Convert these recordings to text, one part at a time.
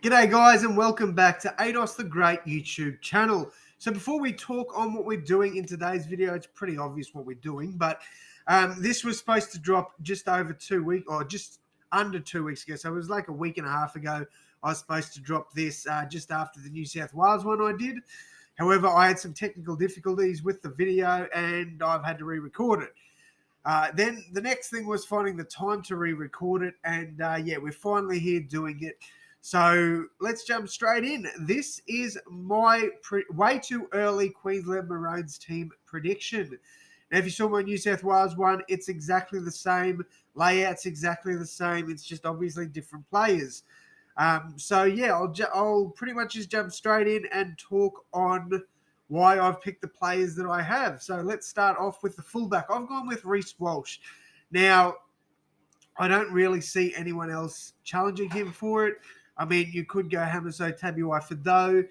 G'day guys and welcome back to ADOS the Great YouTube channel. So before we talk on what we're doing in today's video, it's pretty obvious what we're doing, but this was supposed to drop just over 2 weeks or just under 2 weeks ago. So it was like a week and a half ago. I was supposed to drop this just after the New South Wales one I did. However, I had some technical difficulties with the video and I've had to re-record it. Then the next thing was finding the time to re-record it, and yeah, we're finally here doing it. So let's jump straight in. This is my way too early Queensland Maroons team prediction. Now, if you saw my New South Wales one, it's exactly the same. Layout's exactly the same. It's just obviously different players. So yeah, I'll pretty much just jump straight in and talk on why I've picked the players that I have. So let's start off with the fullback. I've gone with Reece Walsh. Now, I don't really see anyone else challenging him for it. I mean, you could go Hamiso Tabuai-Fidow,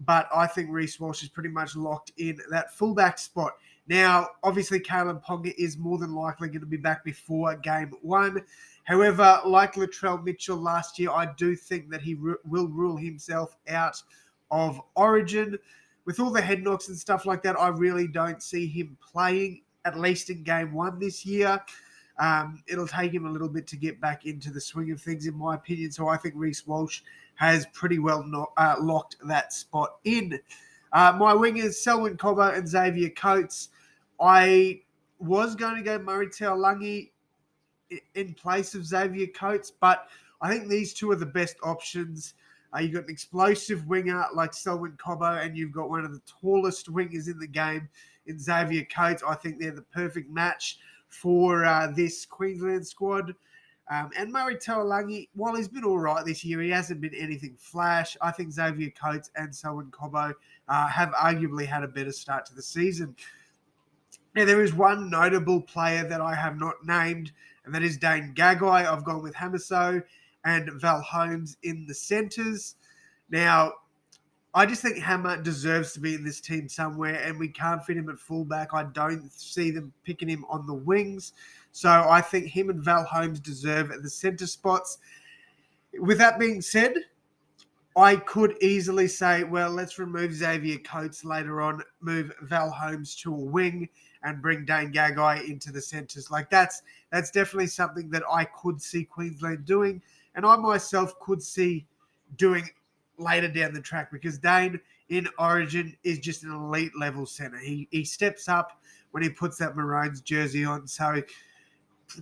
but I think Reece Walsh is pretty much locked in that fullback spot. Now, obviously, Kalen Ponga is more than likely going to be back before game one. However, like Latrell Mitchell last year, I do think that he will rule himself out of Origin. With all the head knocks and stuff like that, I really don't see him playing, at least in game one this year. It'll take him a little bit to get back into the swing of things, in my opinion. So I think Reece Walsh has pretty well locked that spot in. My wingers, Selwyn Cobbo and Xavier Coates. I was going to go Murray Taulagi in place of Xavier Coates, but I think these two are the best options. You've got an explosive winger like Selwyn Cobbo, and you've got one of the tallest wingers in the game in Xavier Coates. I think they're the perfect match for this Queensland squad. And Murray Taulagi, while he's been all right this year, he hasn't been anything flash. I think Xavier Coates and Selwyn Cobbo have arguably had a better start to the season. Now, there is one notable player that I have not named, and that is Dane Gagai. I've gone with Hamiso and Val Holmes in the centres. Now, I just think Hammer deserves to be in this team somewhere, and we can't fit him at fullback. I don't see them picking him on the wings. So I think him and Val Holmes deserve the centre spots. With that being said, I could easily say, well, let's remove Xavier Coates later on, move Val Holmes to a wing, and bring Dane Gagai into the centres. Like that's definitely something that I could see Queensland doing, and I myself could see doing later down the track, because Dane in Origin is just an elite level centre. He steps up when he puts that Maroons jersey on. So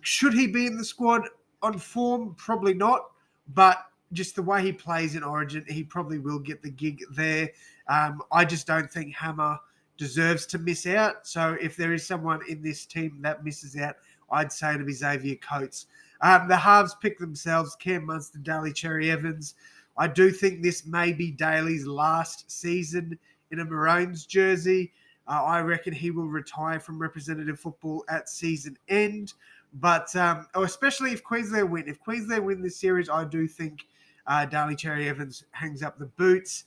should he be in the squad on form? Probably not, but just the way he plays in Origin, he probably will get the gig there. I just don't think Hammer deserves to miss out. So if there is someone in this team that misses out, I'd say it'd be Xavier Coates. The halves pick themselves, Cam Munster, Daly Cherry-Evans. I do think this may be Daly's last season in a Maroons jersey. I reckon he will retire from representative football at season end. But especially if Queensland win. If Queensland win this series, I do think Daly Cherry-Evans hangs up the boots.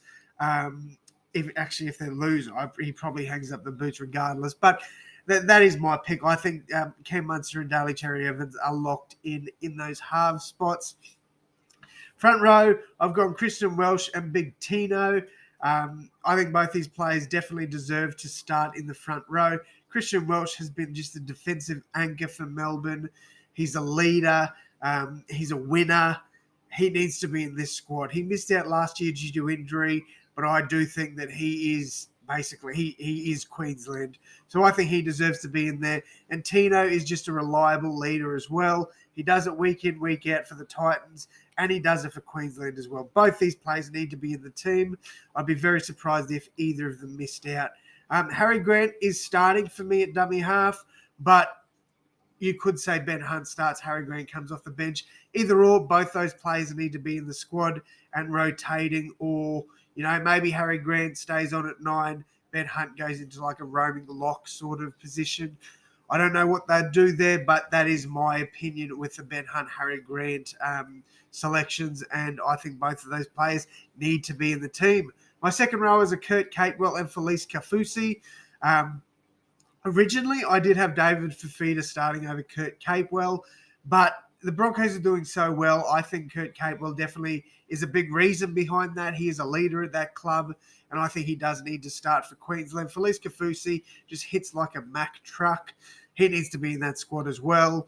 If they lose, he probably hangs up the boots regardless. But that is my pick. I think Cam Munster and Daly Cherry-Evans are locked in those half spots. Front row, I've gone Christian Welch and Big Tino. I think both these players definitely deserve to start in the front row. Christian Welch has been just a defensive anchor for Melbourne. He's a leader. He's a winner. He needs to be in this squad. He missed out last year due to injury, but I do think that he is basically, he is Queensland. So I think he deserves to be in there. And Tino is just a reliable leader as well. He does it week in, week out for the Titans, and he does it for Queensland as well. Both these players need to be in the team. I'd be very surprised if either of them missed out. Harry Grant is starting for me at dummy half, but you could say Ben Hunt starts, Harry Grant comes off the bench. Either or, both those players need to be in the squad and rotating, or, maybe Harry Grant stays on at 9, Ben Hunt goes into like a roaming lock sort of position. I don't know what they'd do there, but that is my opinion with the Ben Hunt, Harry Grant selections, and I think both of those players need to be in the team. My second row is a Kurt Capewell and Felice Kafusi. Originally, I did have David Fifita starting over Kurt Capewell, but the Broncos are doing so well. I think Kurt Capewell definitely is a big reason behind that. He is a leader at that club, and I think he does need to start for Queensland. Felice Kafusi just hits like a Mack truck. He needs to be in that squad as well.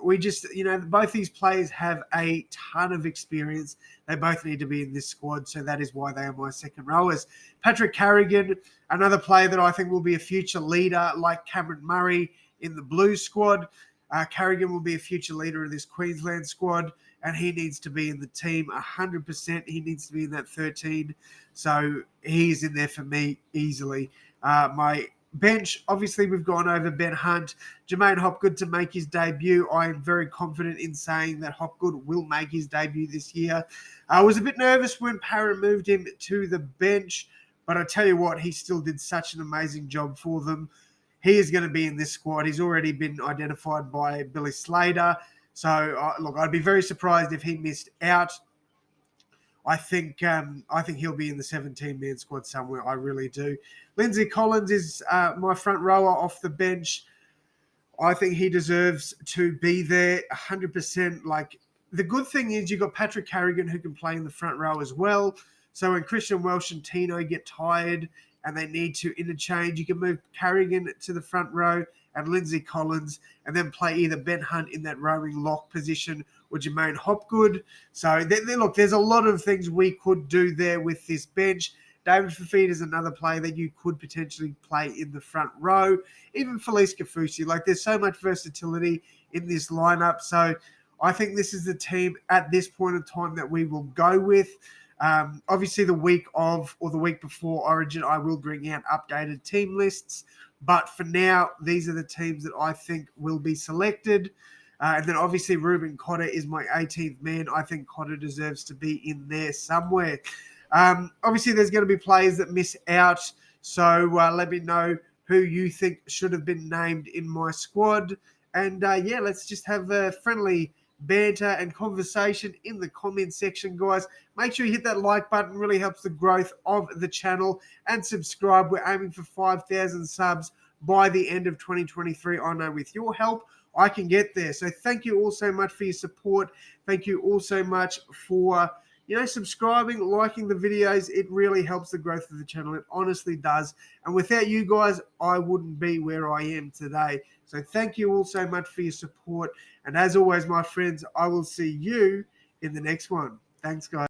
We just, both these players have a ton of experience. They both need to be in this squad, so that is why they are my second rowers. Patrick Carrigan, another player that I think will be a future leader like Cameron Murray in the Blues squad. Carrigan will be a future leader of this Queensland squad, and he needs to be in the team 100%. He needs to be in that 13. So he's in there for me easily. My bench, obviously, we've gone over Ben Hunt, Jermaine Hopgood to make his debut. I am very confident in saying that Hopgood will make his debut this year. I was a bit nervous when Parra moved him to the bench, but I tell you what, he still did such an amazing job for them. He is going to be in this squad. He's already been identified by Billy Slater. So, look, I'd be very surprised if he missed out. I think he'll be in the 17-man squad somewhere. I really do. Lindsay Collins is my front rower off the bench. I think he deserves to be there 100%. Like, the good thing is you've got Patrick Carrigan who can play in the front row as well. So when Christian Welsh and Tino get tired and they need to interchange, you can move Carrigan to the front row and Lindsay Collins, and then play either Ben Hunt in that rowing lock position or Jermaine Hopgood. So, look, there's a lot of things we could do there with this bench. David Fafita is another player that you could potentially play in the front row. Even Felice Kafusi. Like, there's so much versatility in this lineup. So I think this is the team at this point in time that we will go with. Obviously, the week of or the week before Origin, I will bring out updated team lists. But for now, these are the teams that I think will be selected. And then obviously Ruben Cotter is my 18th man. I think Cotter deserves to be in there somewhere. Obviously, there's going to be players that miss out. So let me know who you think should have been named in my squad. And let's just have a friendly banter and conversation in the comment section, guys. Make sure you hit that like button. Really helps the growth of the channel. And subscribe. We're aiming for 5,000 subs by the end of 2023. I know with your help, I can get there. So thank you all so much for your support. Thank you all so much for subscribing, liking the videos. It really helps the growth of the channel. It honestly does. And without you guys, I wouldn't be where I am today. So thank you all so much for your support. And as always, my friends, I will see you in the next one. Thanks, guys.